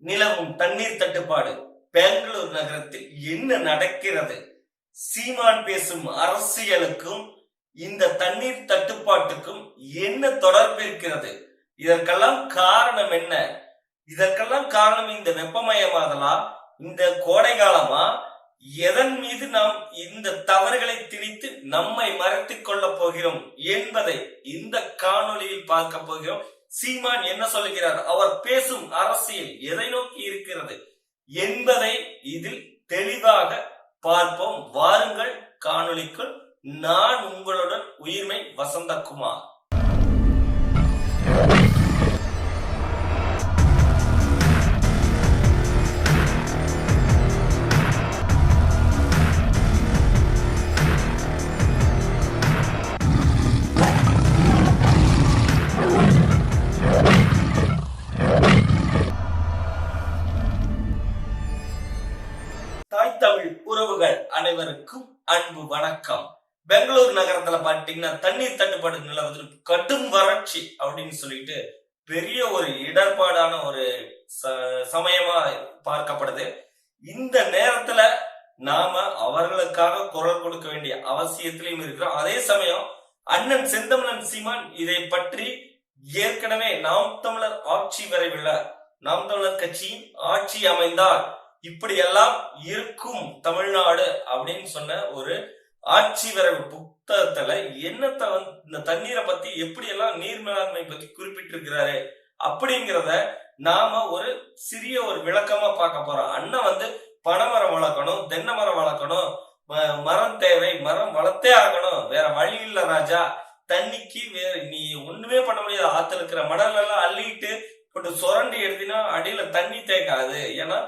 நிலவும் தண்ணீர் தட்டுப்பாடு பெங்களூர் நகரத்தில் என்ன நடக்கிறது? சீமான் பேசும் அரசியலுக்கும் இந்த தண்ணீர் தட்டுப்பாட்டுக்கும் என்ன தொடர்பு இருக்கிறது? இதற்கெல்லாம் காரணம் என்ன? இதற்கெல்லாம் காரணம் இந்த வெப்பமயமாதலா, இந்த கோடை காலமா? எதன் மீது நாம் இந்த தவறுகளை திணித்து நம்மை மறைத்துக் கொள்ள போகிறோம் என்பதை இந்த காணொளியில் பார்க்க போகிறோம். சீமான் என்ன சொல்லுகிறார், அவர் பேசும் அரசியல் எதை நோக்கி இருக்கிறது என்பதை இதில் தெளிவாக பார்ப்போம். வாருங்கள் காணொளிக்குள். நான் உங்களுடன் உயிர்மை வசந்தகுமார். உறவுகள் அனைவருக்கும் அன்பு வணக்கம். பெங்களூர் நகரத்துல பாத்தீங்கன்னா தண்ணீர் தட்டுப்பாடு நிலவுது, கடும் வறட்சி அப்படின்னு சொல்லிட்டு பெரிய ஒரு இடர்பாடான ஒரு சமயமா பார்க்கப்படுது. இந்த நேரத்துல நாம அவர்களுக்காக குரல் கொடுக்க வேண்டிய அவசியத்திலையும் இருக்கிறோம். அதே சமயம் அண்ணன் செந்தமிழன் சீமான் இதை பற்றி ஏற்கனவே நாம் தமிழர் ஆட்சி வரைவில் நாம் தமிழர் கட்சியின் ஆட்சி அமைந்தால் இப்படியெல்லாம் இருக்கும் தமிழ்நாடு அப்படின்னு சொன்ன ஒரு ஆட்சி வரைவு புத்தகத்துல என்னத்த இந்த தண்ணீரை பத்தி எப்படி எல்லாம் நீர் மேலாண்மை பத்தி குறிப்பிட்டிருக்கிறாரு அப்படிங்கிறத நாம ஒரு சிறிய ஒரு விளக்கமா பார்க்க போறோம். அண்ணன் பனைமரம் வளர்க்கணும், தென்னை மரம் வளர்க்கணும், மரம் தேவை, மரம் வளர்த்தே ஆகணும், வேற வழி இல்ல ராஜா, தண்ணிக்கு வேற நீ ஒண்ணுமே பண்ண முடியாது, ஆத்துல இருக்கிற மணல் எல்லாம் அள்ளிட்டு போட்டு சுரண்டி எடுத்தினா அடியில தண்ணி தேக்காது, ஏன்னா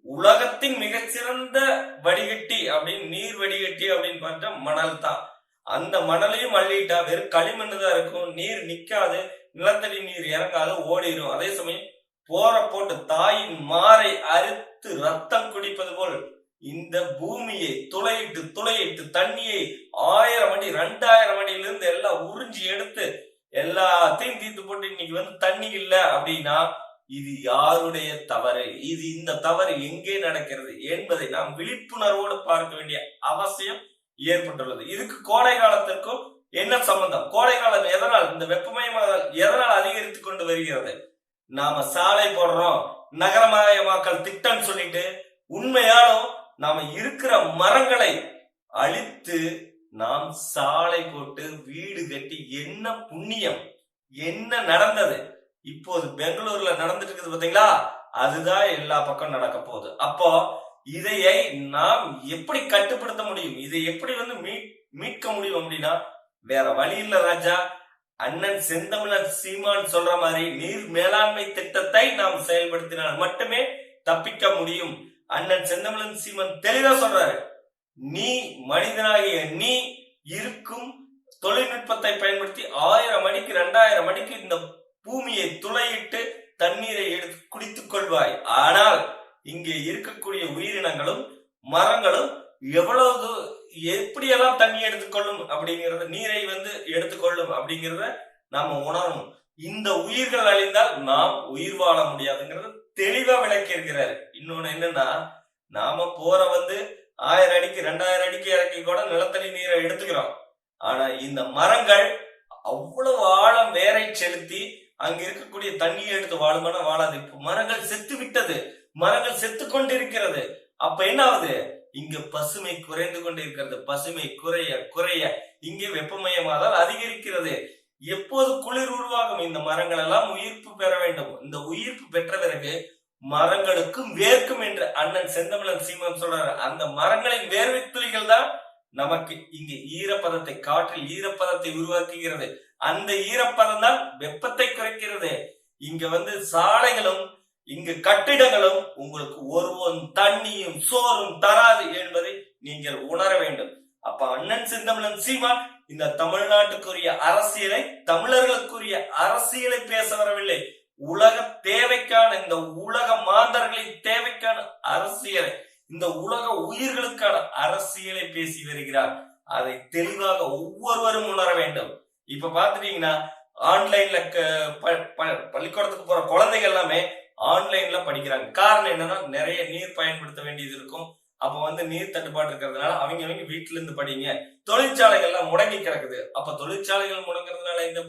உலகத்தின் மிகச்சிறந்த வடிகட்டி அப்படின்னு நீர் வடிகட்டி அப்படின்னு பார்த்தா மணல் தான். அந்த மணலையும் அள்ளிட்டா வெறும் களிமண்ணு தான் இருக்கும், நீர் நிக்காது, நிலத்தடி நீர் இறங்காது, ஓடிடும். அதே சமயம் போற போட்டு தாயின் மாறை அறுத்து ரத்தம் குடிப்பது போல் இந்த பூமியை துளையிட்டு துளையிட்டு தண்ணியை 1000 அடி 2000 அடியிலிருந்து எல்லாம் உறிஞ்சி எடுத்து எல்லாத்தையும் தீர்த்து போட்டு இன்னைக்கு தண்ணி இல்லை அப்படின்னா இது யாருடைய தவறு? இது இந்த தவறு எங்கே நடக்கிறது என்பதை நாம் விழிப்புணர்வோடு பார்க்க வேண்டிய அவசியம் ஏற்பட்டுள்ளது. இதுக்கு கோடை காலத்திற்கும் என்ன சம்பந்தம்? கோடை காலம் எதனால், இந்த வெப்பமயமாதல் எதனால் அதிகரித்து கொண்டு வருகிறது? நாம சாலை போடுறோம், நகரமயமாக்கல் திட்டம் சொல்லிட்டு உண்மையாலும் நாம இருக்கிற மரங்களை அழித்து நாம் சாலை போட்டு வீடு கட்டி என்ன புண்ணியம், என்ன நடந்தது? இப்போது பெங்களூர்ல நடந்துட்டு இருக்குது பாத்தீங்களா, அதுதான் எல்லா பக்கம் நடக்க போகுது. அப்போ இதையை நாம் எப்படி கட்டுப்படுத்த முடியும், இதை எப்படி மீட்க முடியும் அப்படின்னா வேற வழி இல்ல ராஜா. அண்ணன் செந்தமிழன் சீமான் சொல்ற மாதிரி நீர் மேலாண்மை திட்டத்தை நாம் செயல்படுத்தினால் மட்டுமே தப்பிக்க முடியும். அண்ணன் செந்தமிழன் சீமான் தெளிவா சொல்றாரு, நீ மனிதனாகிய நீ இருக்கும் தொழில்நுட்பத்தை பயன்படுத்தி 1000 அடிக்கு 2000 அடிக்கு இந்த பூமியை துளையிட்டு தண்ணீரை எடுத்து குடித்துக் கொள்வாய். ஆனால் இங்கே இருக்கக்கூடிய உயிரினங்களும் மரங்களும் எவ்வளவு எப்படியெல்லாம் தண்ணி எடுத்துக்கொள்ளும் அப்படிங்கறத, நீரை எடுத்துக்கொள்ளும் அப்படிங்கிறத நாம உணரணும். இந்த உயிர்கள் அழிந்தால் நாம் உயிர் வாழ முடியாதுங்கிறத தெளிவா விளக்கி இருக்கிறாரு. இன்னொன்னு என்னன்னா, நாம போற 1000 அடிக்கு 2000 அடிக்கு இறக்கி கூட நிலத்தடி நீரை எடுத்துக்கிறோம். ஆனா இந்த மரங்கள் அவ்வளவு ஆழம் வேரை செலுத்தி அங்க இருக்கக்கூடிய தண்ணியை எடுத்து வாழுமான வாழாது. இப்ப மரங்கள் செத்து விட்டது, மரங்கள் செத்து கொண்டிருக்கிறது. அப்ப என்ன ஆகுது? இங்க பசுமை குறைந்து கொண்டிருக்கிறது. பசுமை குறைய குறைய இங்கே வெப்பமயமாதல் அதிகரிக்கிறது. எப்போது குளிர் உருவாகும்? இந்த மரங்கள் எல்லாம் உயிர்ப்பு பெற வேண்டும். இந்த உயிர்ப்பு பெற்ற பிறகு மரங்களுக்கும் வேர்க்கும் என்று அண்ணன் செந்தமிழன் சீமான் சொல்றாரு. அந்த மரங்களின் வேர்வை துளிகள் தான் நமக்கு இங்கு ஈரப்பதத்தை, காற்றில் ஈரப்பதத்தை உருவாக்குகிறது. அந்த ஈரப்பதம் தான் வெப்பத்தை குறைக்கிறது. இங்க சாலைகளும் இங்கு கட்டிடங்களும் உங்களுக்கு ஒருவன் தண்ணியும் சோறும் தராது என்பதை நீங்கள் உணர வேண்டும். அப்ப அண்ணன் செந்தமிழன் சீமான் இந்த தமிழ்நாட்டுக்குரிய அரசியலை, தமிழர்களுக்குரிய அரசியலை பேச வரவில்லை. உலக தேவைக்கான, இந்த உலக மாந்தர்களின் தேவைக்கான அரசியலை, இந்த உலக உயிர்களுக்கான அரசியலை பேசி வருகிறார். அதை தெளிவாக ஒவ்வொருவரும் உணர வேண்டும். இப்ப பாத்துட்டீங்கன்னா ஆன்லைன்ல பள்ளிக்கூடத்துக்கு போற குழந்தைகள் எல்லாமே ஆன்லைன்ல படிக்கிறாங்க. காரணம் என்னன்னா நிறைய நீர் பயன்படுத்த வேண்டியது இருக்கும். அப்ப வந்து நீர் தட்டுப்பாடு இருக்கிறதுனால அவங்க வீட்டுல இருந்து படிங்க. தொழிற்சாலைகள்லாம் முடங்கி கிடக்குது. அப்ப தொழிற்சாலைகள் முடங்குறதுனால இந்த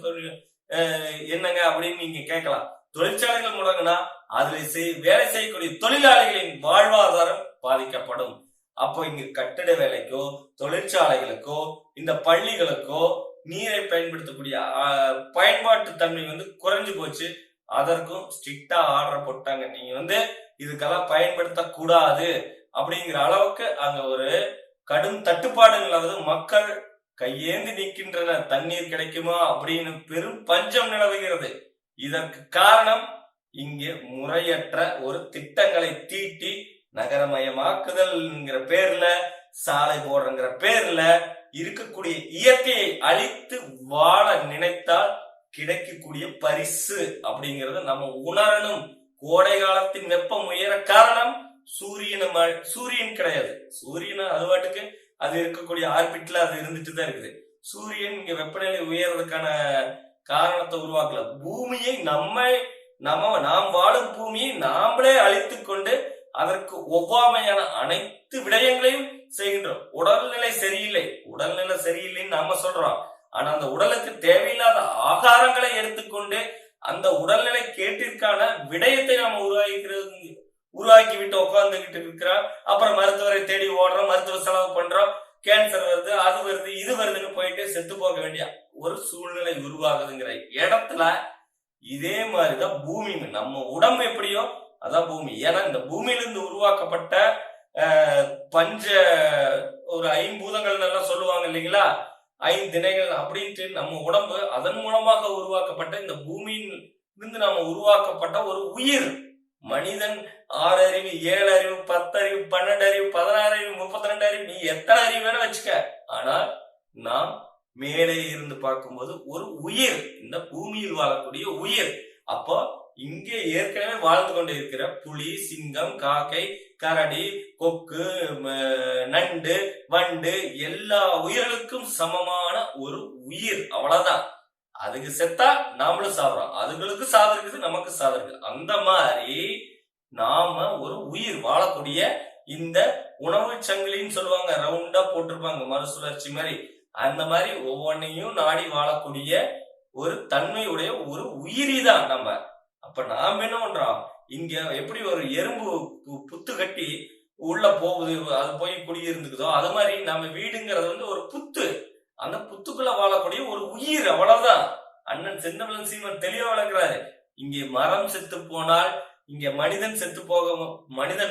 என்னங்க அப்படின்னு நீங்க கேட்கலாம். தொழிற்சாலைகள் முடங்குனா அதுல வேலை செய்யக்கூடிய தொழிலாளிகளின் வாழ்வாதாரம் பாதிக்கப்படும். அப்போ இங்க கட்டிட வேலைக்கோ தொழிற்சாலைகளுக்கோ இந்த பள்ளிகளுக்கோ நீரை பயன்படுத்தக்கூடிய பயன்பாட்டு தன்மை வந்து குறைஞ்சு போச்சு. அதற்கும் ஸ்ட்ரிக்டா ஆர்டர் போட்டாங்க. நீங்க இதுக்கெல்லாம் பயன்படுத்த கூடாது அப்படிங்கிற அளவுக்கு அங்க ஒரு கடும் தட்டுப்பாடுங்கிறது மக்கள் கையேந்தி நிற்கின்றனர். தண்ணீர் கிடைக்குமா அப்படின்னு பெரும் பஞ்சம் நிலவுகிறது. இதற்கு காரணம் இங்கே முறையற்ற ஒரு திட்டங்களை தீட்டி நகரமயமாக்குதல்ங்கிற பேர்ல சாலை போடுறங்கிற பேர்ல இருக்கக்கூடிய இயற்கையை அழித்து வாழ நினைத்தால் கிடைக்கக்கூடிய பரிசு அப்படிங்கறத நம்ம உணரணும். கோடை காலத்தின் வெப்பம் உயர காரணம் சூரியன் கிடையாது. சூரியன் அது பாட்டுக்கு அது இருக்கக்கூடிய ஆர்பிட்ல அது இருந்துட்டு தான் இருக்குது. சூரியன் இங்க வெப்பநிலை உயர்றதுக்கான காரணத்தை உருவாக்கல. பூமியை நாம் வாழும் பூமியை நாமளே அழித்து கொண்டு அதற்கு ஒவ்வாமையான அனைத்து விடயங்களையும் செய்கின்றோம். உடல்நிலை சரியில்லைன்னு நாம சொல்றோம். ஆனா அந்த உடலுக்கு தேவையில்லாத ஆகாரங்களை எடுத்துக்கொண்டு அந்த உடல்நிலை கேட்டிற்கான விடயத்தை நாம உருவாக்கி விட்டு உட்கார்ந்துகிட்டு இருக்கிறோம். அப்புறம் மருத்துவரை தேடி ஓடுறோம், மருத்துவ செலவு பண்றோம், கேன்சர் வருது, அது வருது, இது வருதுன்னு போயிட்டு செத்து போக வேண்டிய ஒரு சூழ்நிலை உருவாகுதுங்கிற இடத்துல இதே மாதிரிதான் பூமி. நம்ம உடம்பு எப்படியோ அதான் பூமி. ஏன்னா இந்த பூமியிலிருந்து உருவாக்கப்பட்ட பஞ்ச ஒரு ஐம்பூதங்கள் எல்லாம் சொல்லுவாங்க இல்லைங்களா, ஐந்திணைகள் அப்படின்ட்டு நம்ம உடம்பு அதன் மூலமாக உருவாக்கப்பட்ட இந்த பூமியில் இருந்து நாம உருவாக்கப்பட்ட ஒரு உயிர். மனிதன் 6 அறிவு, 7 அறிவு, 10 அறிவு, 12 அறிவு, 16 அறிவு, 32 அறிவு, நீ எத்தனை அறிவு வேணா வச்சுக்க. ஆனால் நாம் மேலே இருந்து பார்க்கும்போது ஒரு உயிர், இந்த பூமியில் வாழக்கூடிய உயிர். அப்போ இங்கே ஏற்கனவே வாழ்ந்து கொண்டு இருக்கிற புலி, சிங்கம், காக்கை, கரடி, கொக்கு, நண்டு, வண்டு எல்லா உயிர்களுக்கும் சமமான ஒரு உயிர். அவ்வளவுதான். அதுக்கு செத்தா நாமளும் சாப்பிடுறோம், அதுகளுக்கு சாவு இருக்குது, நமக்கு சாவு இருக்குது. அந்த மாதிரி நாம ஒரு உயிர் வாழக்கூடிய இந்த உணவு சங்கிலின்னு சொல்லுவாங்க, ரவுண்டா போட்டிருப்பாங்க மறுசுழற்சி மாதிரி. அந்த மாதிரி ஒவ்வொன்னையும் நாடி வாழக்கூடிய ஒரு தன்மையுடைய ஒரு உயிரி தான் நம்ம. அப்ப நாம என்ன பண்றோம், இங்க எப்படி ஒரு எறும்பு புத்து கட்டி உள்ள போகுது, அது போய் குடியிருந்துக்குதோ அது மாதிரி நம்ம வீடுங்கிறது ஒரு புத்து. அந்த புத்துக்குள்ள வாழக்கூடிய ஒரு உயிர். அவ்வளவுதான். அண்ணன் செந்தமிழன் சீமான் தெளிவா வளர்க்கிறாரு. இங்கே மரம் செத்து போனால் இங்க மனிதன்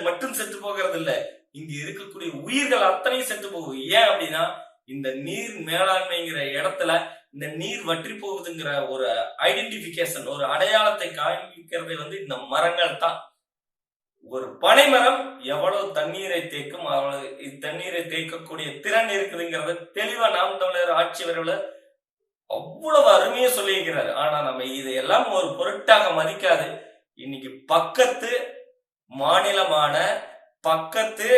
மட்டும் செத்து போகிறது இல்ல, இங்க இருக்கக்கூடிய உயிர்கள் அத்தனையும் செத்து போகும். ஏன் அப்படின்னா இந்த நீர் மேலாண்மைங்கிற இடத்துல இந்த நீர் வற்றி போகுதுங்கிற ஒரு ஐடென்டிபிகேஷன், ஒரு அடையாளத்தை காண்பிக்கிறது இந்த மரங்கள் தான். ஒரு பனை மரம் எவ்வளவு தண்ணீரை தேக்கும், அவ்வளவு தண்ணீரை தேக்கக்கூடிய திறன் இருக்குதுங்கிறத தெளிவா நாம் தமிழர் ஆட்சியவர்கள் அவ்வளவு அருமையா சொல்லியிருக்கிறாரு. ஆனா நம்ம இதையெல்லாம் ஒரு பொருட்டாக மதிக்காது. இன்னைக்கு பக்கத்து மாநிலமான பக்கத்து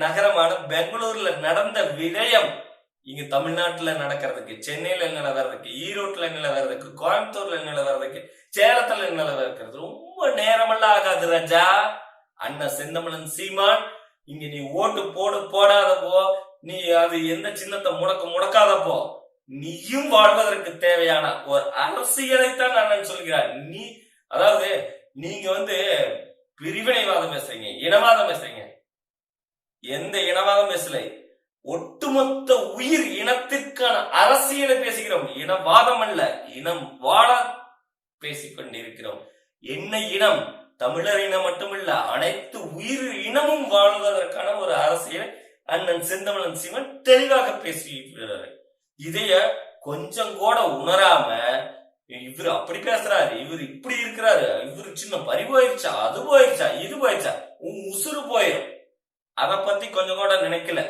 நகரமான பெங்களூர்ல நடந்த விடயம் இங்க தமிழ்நாட்டுல நடக்கிறதுக்கு, சென்னையில நிலவறதுக்கு, ஈரோட்டுல நிலவறதுக்கு, கோயம்புத்தூர்ல நிலவறதுக்கு, சேலத்துல நிலவறது ரொம்ப நேரமெல்லாம் ஆகாது ராஜா. அண்ணன் செந்தமிழன் சீமான் இங்க நீ ஓட்டு போடாதப்போ, நீ அது எந்த சின்னத்தை முடக்காதப்போ, நீயும் வாழ்வதற்கு தேவையான ஒரு அரசியலைத்தான் நான் சொல்கிறார். அதாவது நீங்க பிரிவினைவாதம் பேசுறீங்க, இனவாதம் பேசுறீங்க. எந்த இனவாதம் பேசல, ஒட்டுமொத்த உயிர் இனத்திற்கான அரசியலை பேசுகிறோம். இனவாதம் அல்ல, இனம் வாழ பேசிக்கொண்டிருக்கிறோம். என்ன இனம்? தமிழர் இனம் மட்டுமல்ல, அனைத்து உயிர் இனமும் வாழ்வதற்கான ஒரு அரசியல் அண்ணன் செந்தமிழன் சீமான் தெளிவாக பேசியிருக்கிறார். இதைய கொஞ்சம் கூட உணராம இவரு அப்படி பேசுறாரு, இவரு இப்படி இருக்கிறாரு, இவரு சின்ன பறி போயிருச்சா, அது போயிருச்சா, இது போயிருச்சா, உன் உசுறு போயிடும், அதை பத்தி கொஞ்சம் கூட நினைக்கல.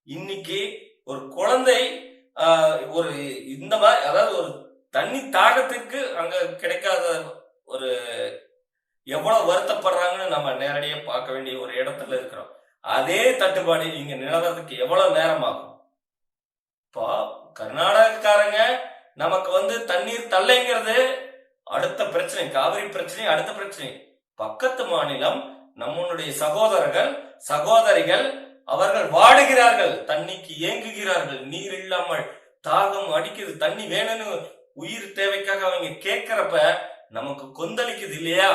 இன்னைக்கு ஒரு குழந்தை ஒரு இந்த மாதிரி, அதாவது ஒரு தண்ணி தாகத்திற்கு அங்க கிடைக்காத ஒரு எவ்வளவு வருத்தப்படுறாங்கன்னு நம்ம நேரடியா பார்க்க வேண்டிய ஒரு இடத்துல இருக்கிறோம். அதே தட்டுப்பாடு இங்க நிலவரத்துக்கு எவ்வளவு நேரம் ஆகும்? இப்போ கர்நாடகக்காரங்க நமக்கு தண்ணீர் தள்ளைங்கிறது அடுத்த பிரச்சனை, காவிரி பிரச்சனை அடுத்த பிரச்சனை. பக்கத்து மாநிலம் நம்மளுடைய சகோதரர்கள் சகோதரிகள் அவர்கள் வாடுகிறார்கள், தண்ணிக்கு ஏங்குகிறார்கள், நீர் இல்லாமல் தாகம் அடிக்குது, தண்ணி வேணும்னு உயிர் தேவைக்காக அவங்க கேட்கிறப்ப நமக்கு கொந்தளிக்குது இல்லையா?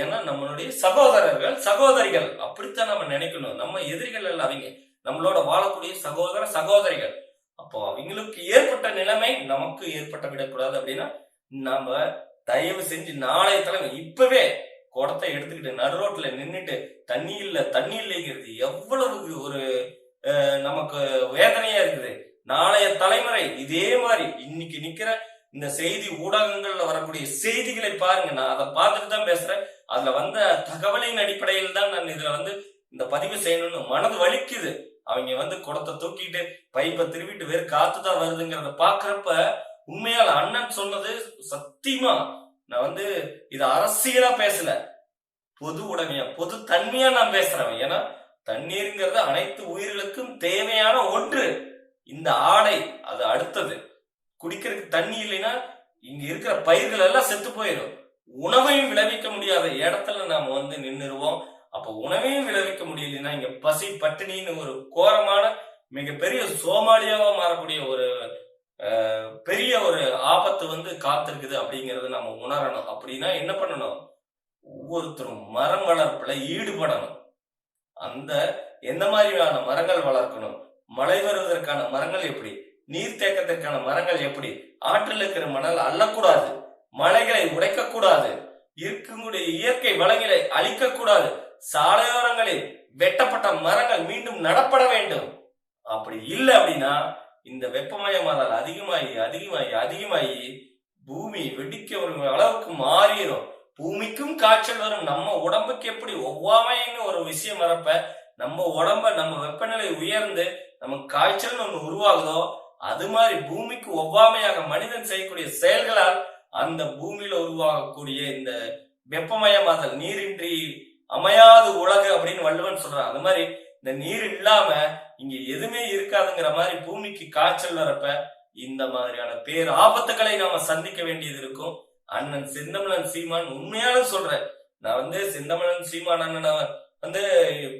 ஏன்னா நம்மளுடைய சகோதரர்கள் சகோதரிகள். அப்படித்தான் நம்ம நினைக்கணும். நம்ம எதிரிகள் அல்ல அவங்க, நம்மளோட வாழக்கூடிய சகோதர சகோதரிகள். அப்போ அவங்களுக்கு ஏற்பட்ட நிலைமை நமக்கு ஏற்பட்ட விடக்கூடாது. அப்படின்னா நாம தயவு செஞ்சு நாளைய தலைமை இப்பவே குடத்தை எடுத்துக்கிட்டு நடுரோட்ல நின்றுட்டு தண்ணி இல்லைங்கிறது எவ்வளவு ஒரு நமக்கு வேதனையா இருக்குது. நாளைய தலைமுறை இதே மாதிரி இன்னைக்கு நிக்கிற இந்த செய்தி ஊடகங்கள்ல வரக்கூடிய செய்திகளை பாருங்க. நான் அதை பார்த்துட்டு தான் பேசுறேன். அதுல வந்த தகவலின் அடிப்படையில் தான் நான் இதுல இந்த பதிவு செய்யணும்னு மனது வலிக்குது. அவங்க குடத்தை தூக்கிட்டு பைப்பை திருவிட்டு வேறு காத்துதான் வருதுங்கிறத பாக்குறப்ப உண்மையால அண்ணன் சொன்னது சத்தியமா நான் இது அரசியலா பேசல, பொது உடைமையா பொது தன்மையா நான் பேசுறேன். ஏன்னா தண்ணீருங்கிறது அனைத்து உயிர்களுக்கும் தேவையான ஒன்று. இந்த ஆடை அது அடுத்தது. குடிக்கிறதுக்கு தண்ணி இல்லைன்னா இங்க இருக்கிற பயிர்கள் எல்லாம் செத்து போயிடும். உணவையும் விளைவிக்க முடியாத இடத்துல நாம நின்றுருவோம். அப்ப உணவையும் விளைவிக்க முடியலன்னா இங்க பசி பட்டினின்னு ஒரு கோரமான மிகப்பெரிய சோமாலியாவா மாறக்கூடிய ஒரு பெரிய ஒரு ஆபத்து காத்திருக்குது அப்படிங்கறத நம்ம உணரணும். அப்படின்னா என்ன பண்ணணும்? ஒவ்வொருத்தரும் மரம் வளர்ப்புல ஈடுபடணும். அந்த எந்த மாதிரியான மரங்கள் வளர்க்கணும், மழை வருவதற்கான மரங்கள் எப்படி, நீர் தேக்கத்திற்கான மரங்கள் எப்படி, ஆற்றில் இருக்கிற மணல் அள்ளக்கூடாது, மலைகளை உடைக்க கூடாது, இருக்கக்கூடிய இயற்கை வளங்களை அழிக்க கூடாது, சாலையோரங்களில் வெட்டப்பட்ட மரங்கள் மீண்டும் நடப்பட வேண்டும். அப்படி இல்லை அப்படின்னா இந்த வெப்பமயமாதல் அதிகமாகி அதிகமாகி அதிகமாகி பூமி வெடிக்க ஒரு அளவுக்கு மாறிடும். பூமிக்கும் காய்ச்சல் வரும். நம்ம உடம்புக்கு எப்படி ஒவ்வாமைன்னு ஒரு விஷயம் வரப்ப நம்ம உடம்ப நம்ம வெப்பநிலை உயர்ந்து நமக்கு காய்ச்சல் ஒண்ணு உருவாகுதோ அது மாதிரி பூமிக்கு ஒவ்வாமையாக மனிதன் செய்யக்கூடிய செயல்களால் அந்த பூமியில உருவாகக்கூடிய இந்த வெப்பமயமாதல், நீரின்றி அமையாது உலகு அப்படின்னு வள்ளுவன் சொல்றான். அது மாதிரி இந்த நீர் இல்லாம இங்க எதுவுமே இருக்காதுங்கிற மாதிரி பூமிக்கு காய்ச்சல் வரப்ப இந்த மாதிரியான பேர் ஆபத்துக்களை நாம சந்திக்க வேண்டியது இருக்கும். அண்ணன் செந்தமிழன் சீமான் உண்மையால சொல்றேன். நான் செந்தமிழன் சீமான் அண்ணனை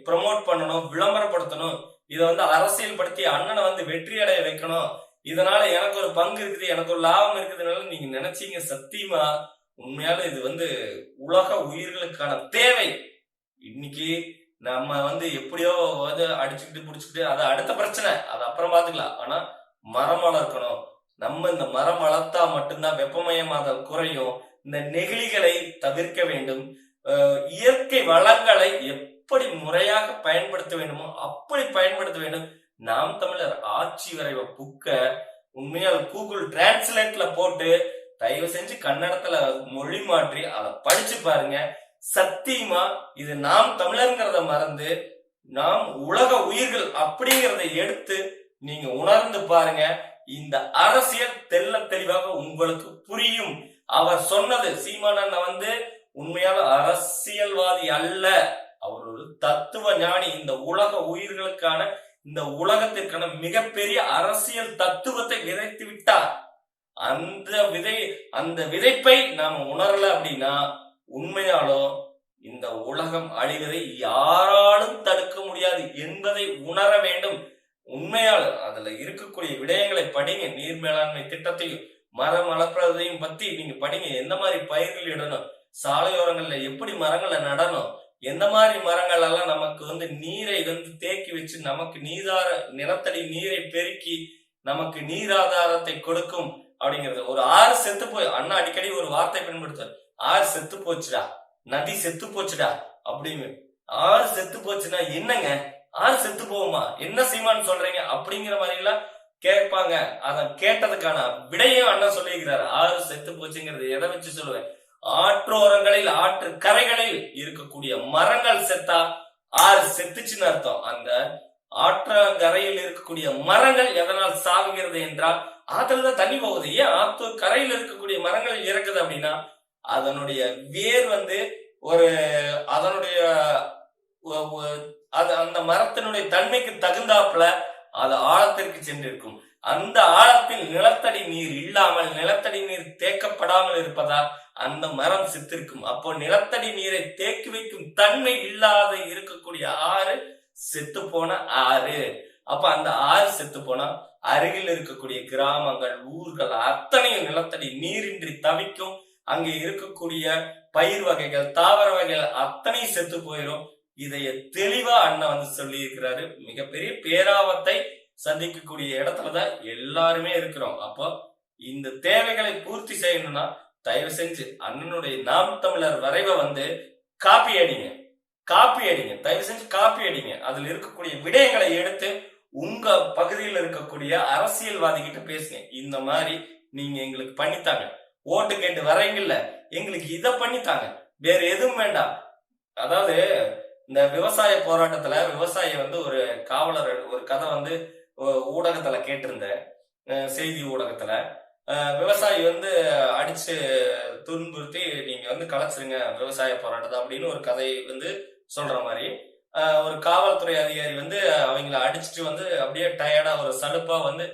ப்ரமோட் பண்ணணும், விளம்பரப்படுத்தணும், இதை அரசியல் படுத்தி அண்ணனை வெற்றி அடைய வைக்கணும், இதனால எனக்கு ஒரு பங்கு இருக்குது, எனக்கு ஒரு லாபம் இருக்குதுனால நீங்க நினைச்சீங்க. சத்தியமா உண்மையால இது உலக உயிர்களுக்கான தேவை. இன்னைக்கு நம்ம எப்படியோ அடிச்சுக்கிட்டு புடிச்சுக்கிட்டு அது அடுத்த பிரச்சனை, அது அப்புறம் பாத்துக்கலாம். ஆனா மரம் வளர்க்கணும். நம்ம இந்த மரம் வளர்த்தா மட்டும்தான் வெப்பமயமாதல் குறையும். இந்த நெகிழிகளை தவிர்க்க வேண்டும். இயற்கை வளங்களை எப்படி முறையாக பயன்படுத்த வேண்டுமோ அப்படி பயன்படுத்த வேண்டும். நாம் தமிழர் ஆட்சி வரைவ புக்க உண்மையால் கூகுள் டிரான்ஸ்லேட்ல போட்டு தயவு செஞ்சு கன்னடத்துல மொழி மாற்றி அதை படிச்சு பாருங்க. சத்தியமா இது நாம் தமிழர்ங்கிறத மறந்து நாம் உலக உயிர்கள் அப்படிங்கிறத எடுத்து நீங்க உணர்ந்து பாருங்க. இந்த அரசியல் தெல்ல தெளிவாக உங்களுக்கு புரியும். அவர் சொன்னது சீமானண்ண உண்மையான அரசியல்வாதி அல்ல, அவர் ஒரு தத்துவ ஞானி. இந்த உலக உயிர்களுக்கான இந்த உலகத்திற்கான மிகப்பெரிய அரசியல் தத்துவத்தை விதைத்து விட்டார். அந்த விதைப்பை நாம உணரல அப்படின்னா உண்மையாலும் இந்த உலகம் அழிவதை யாராலும் தடுக்க முடியாது என்பதை உணர வேண்டும். உண்மையால அதுல இருக்கக்கூடிய விடயங்களை படிங்க. நீர் மேலாண்மை திட்டத்தையும் மரம் வளர்ப்பதையும் பத்தி நீங்க படிங்க. எந்த மாதிரி பயிர்கள் இடணும், சாலையோரங்கள்ல எப்படி மரங்களை நடணும், எந்த மாதிரி மரங்கள் எல்லாம் நமக்கு நீரை தேக்கி வச்சு நமக்கு நிலத்தடி நீரை பெருக்கி நமக்கு நீராதாரத்தை கொடுக்கும் அப்படிங்கிறது. ஒரு ஆறு செத்து போய் அண்ணா அடிக்கடி ஒரு வார்த்தை பயன்படுத்த, ஆறு செத்து போச்சுடா, நதி செத்து போச்சுடா அப்படின்னு. ஆறு செத்து போச்சுன்னா என்னங்க, ஆறு செத்து போகுமா, என்ன சீமான்னு சொல்றீங்க அப்படிங்கிற மாதிரி எல்லாம் கேட்பாங்க. அத கேட்டதுக்கான விடையும் அண்ணா சொல்லியிருக்கிறாரு. ஆறு செத்து போச்சுங்கிறது எதை வச்சு சொல்லுவேன்? ஆற்றோரங்களில் ஆற்று கரைகளில் இருக்கக்கூடிய மரங்கள் செத்தா ஆறு செத்துச்சுன்னு அர்த்தம். அந்த ஆற்றங்கரையில் இருக்கக்கூடிய மரங்கள் எதனால் சாகுகிறது என்றால் ஆற்றுலதான் தண்ணி போகுது. ஏன் ஆற்று கரையில் இருக்கக்கூடிய மரங்கள் இறக்குது அப்படின்னா அதனுடைய வேர் ஒரு அதனுடைய அந்த மரத்தினுடைய தன்மைக்கு தகுந்தாப்புல அது ஆழத்திற்கு சென்றிருக்கும். அந்த ஆழத்தில் நிலத்தடி நீர் இல்லாமல் நிலத்தடி நீர் தேக்கப்படாமல் இருப்பதால் அந்த மரம் செத்திருக்கும். அப்போ நிலத்தடி நீரை தேக்கி வைக்கும் தன்மை இல்லாத இருக்கக்கூடிய ஆறு செத்து போன ஆறு. அப்ப அந்த ஆறு செத்து போனா அருகில் இருக்கக்கூடிய கிராமங்கள், ஊர்கள் அத்தனையும் நிலத்தடி நீரின்றி தவிக்கும். அங்கே இருக்கக்கூடிய பயிர் வகைகள், தாவர வகைகள் அத்தனையும் செத்து போயிடும். இதைய தெளிவா அண்ணன் வந்து சொல்லி இருக்கிறாரு. மிகப்பெரிய பேராபத்தை சந்திக்கக்கூடிய இடத்துலதான் எல்லாருமே இருக்கிறோம். அப்போ இந்த தேவைகளை பூர்த்தி செய்யணும்னா தயவு செஞ்சு அண்ணனுடைய நாம் தமிழர் வரைவை வந்து காப்பி அடிங்க, தயவு செஞ்சு காப்பி அடிங்க. அதுல இருக்கக்கூடிய விடயங்களை எடுத்து உங்க பகுதியில் இருக்கக்கூடிய அரசியல்வாதி கிட்ட பேசுங்க. இந்த மாதிரி நீங்க எங்களுக்கு பண்ணித்தாங்க, ஓட்டு கேட்டு வரீங்கல்ல, எங்களுக்கு இதை பண்ணித்தாங்க, வேற எதுவும் வேண்டாம். அதாவது இந்த விவசாய போராட்டத்துல விவசாயி வந்து ஒரு காவலர் ஒரு கதை வந்து ஊடகத்துல கேட்டிருந்தேன், செய்தி ஊடகத்துல. விவசாயி வந்து அடிச்சு துன்புறுத்தி நீங்க வந்து கலைச்சிருங்க விவசாய போராட்டத்தை அப்படின்னு ஒரு கதை வந்து சொல்ற மாதிரி ஒரு காவல்துறை அதிகாரி வந்து அவங்கள அடிச்சுட்டு வந்து அப்படியே டயர்டா ஒரு சலுப்பா வந்து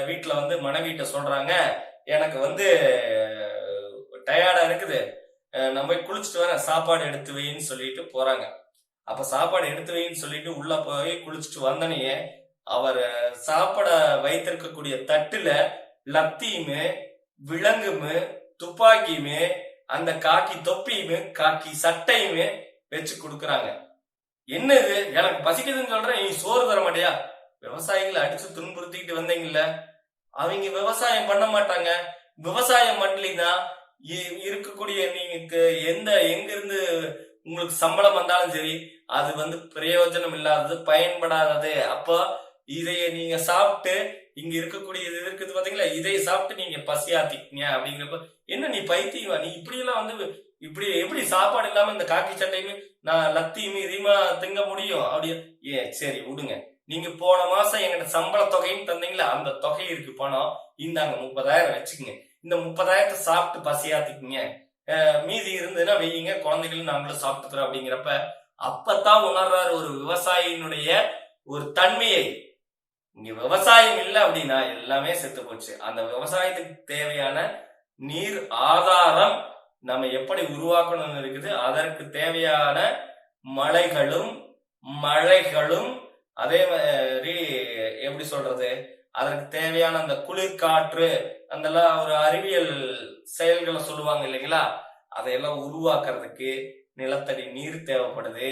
வீட்டுல வந்து மனைவிட்ட சொல்றாங்க, எனக்கு வந்து டயர்டா இருக்குது, நான் போய் குளிச்சுட்டு வரேன், சாப்பாடு எடுத்து வைன்னு சொல்லிட்டு போறாங்க. அப்ப சாப்பாடு எடுத்து வைன்னு சொல்லிட்டு உள்ள போய் குளிச்சுட்டு வந்தனையே அவர் சாப்பாட வைத்திருக்கக்கூடிய தட்டுல லத்தியுமே விலங்குமே துப்பாக்கியுமே அந்த காக்கி தொப்பியுமே காக்கி சட்டையுமே வச்சு கொடுக்குறாங்க. என்னது, எனக்கு பசிக்குதுன்னு சொல்றேன், நீ சோறு தர மாட்டியா? விவசாயிகளை அடிச்சு துன்புறுத்திக்கிட்டு வந்தீங்கல்ல, அவங்க விவசாயம் பண்ண மாட்டாங்க. விவசாயம் பண்ணலினா இருக்கக்கூடிய நீங்க எங்க இருந்து உங்களுக்கு சம்பளம் வந்தாலும் சரி அது வந்து பிரயோஜனம் இல்லாதது, பயன்படாதது. அப்போ இதைய நீங்க சாப்பிட்டு இங்க இருக்கக்கூடிய இது இருக்குது பாத்தீங்களா, இதை சாப்பிட்டு நீங்க பசியாத்திக்கீங்க. அப்படிங்கிறப்ப என்ன நீ பைத்தியமா, நீ இப்படி எல்லாம் வந்து இப்படி எப்படி சாப்பாடு இல்லாம இந்த காக்கி சட்டையுமே நான் லத்தியுமே இதையுமா திங்க முடியும்? அப்படியே சரி விடுங்க, நீங்க போன மாசம் எங்கிட்ட சம்பள தொகைன்னு தந்தீங்களா, அந்த தொகை இருக்கு பணம், இந்தாங்க 30,000 வச்சுக்கோங்க, இந்த 30,000 சாப்பிட்டு பசியாத்திக்குங்க, மீதி இருந்ததுன்னா வெய்யுங்க, குழந்தைகளும் நாங்களும் சாப்பிட்டுக்கிறோம். அப்படிங்கிறப்ப அப்பத்தான் உணர்றாரு ஒரு விவசாயினுடைய ஒரு தன்மையை. இங்க விவசாயம் இல்லை அப்படின்னா எல்லாமே செத்து போச்சு. அந்த விவசாயத்துக்கு தேவையான நீர் ஆதாரம் நம்ம எப்படி உருவாக்கணும்னு இருக்குது. அதற்கு தேவையான மழைகளும் அதே மாதிரி எப்படி சொல்றது, அதற்கு தேவையான அந்த குளிர்காற்று அதெல்லாம் ஒரு அறிவியல் செயல்களை சொல்லுவாங்க இல்லைங்களா, அதையெல்லாம் உருவாக்குறதுக்கு நிலத்தடி நீர் தேவைப்படுது.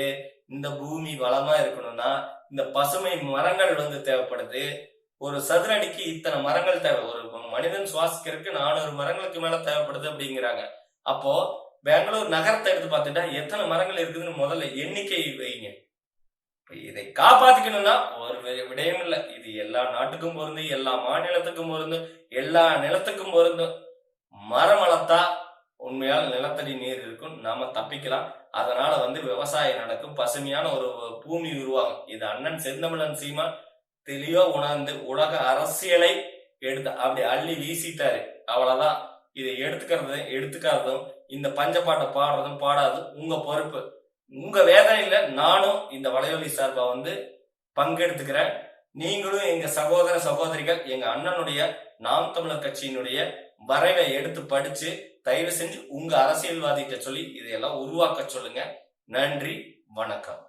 இந்த பூமி வளமா இருக்கணும்னா இந்த பசுமை மரங்கள் வந்து தேவைப்படுது. ஒரு சதுரடிக்கு இத்தனை மரங்கள் தேவை, ஒரு மனிதன் சுவாசிக்கிறதுக்கு 400 மரங்களுக்கு மேல தேவைப்படுது அப்படிங்கிறாங்க. அப்போ பெங்களூர் நகரத்தை எடுத்து பார்த்துட்டா எத்தனை மரங்கள் இருக்குதுன்னு முதல்ல எண்ணிக்கை வைங்க. இதை காப்பாத்திக்கணும்னா ஒரு விடயம் இல்லை, இது எல்லா நாட்டுக்கும் பொருந்து, எல்லா மாநிலத்துக்கும் பொருந்து, எல்லா நிலத்துக்கும் பொருந்து. மரம் வளர்த்தா உண்மையால் நிலத்தடி நீர் இருக்கும், நாம தப்பிக்கலாம். அதனால வந்து விவசாயம் நடக்கும், பசுமையான ஒரு பூமி உருவாகும். இது அண்ணன் செந்தமிழன் சீமான் தெளிவா உணர்ந்து உலக அரசியலை எடுத்து அப்படி அள்ளி வீசிட்டாரு. அவ்வளவுதான். இதை எடுத்துக்காததும் இந்த பஞ்சப்பாட்டை பாடுறதும் பாடாதும் உங்க பொறுப்பு. உங்க வேதனையில நானும் இந்த வலையொலி சார்பா வந்து பங்கெடுத்துக்கிறேன். நீங்களும் எங்க சகோதர சகோதரிகள் எங்க அண்ணனுடைய நாம் தமிழர் கட்சியினுடைய வரைவை எடுத்து படிச்சு தயவு செஞ்சு உங்க அரசியல்வாதிகிட்ட சொல்லி இதையெல்லாம் உருவாக்க சொல்லுங்க. நன்றி, வணக்கம்.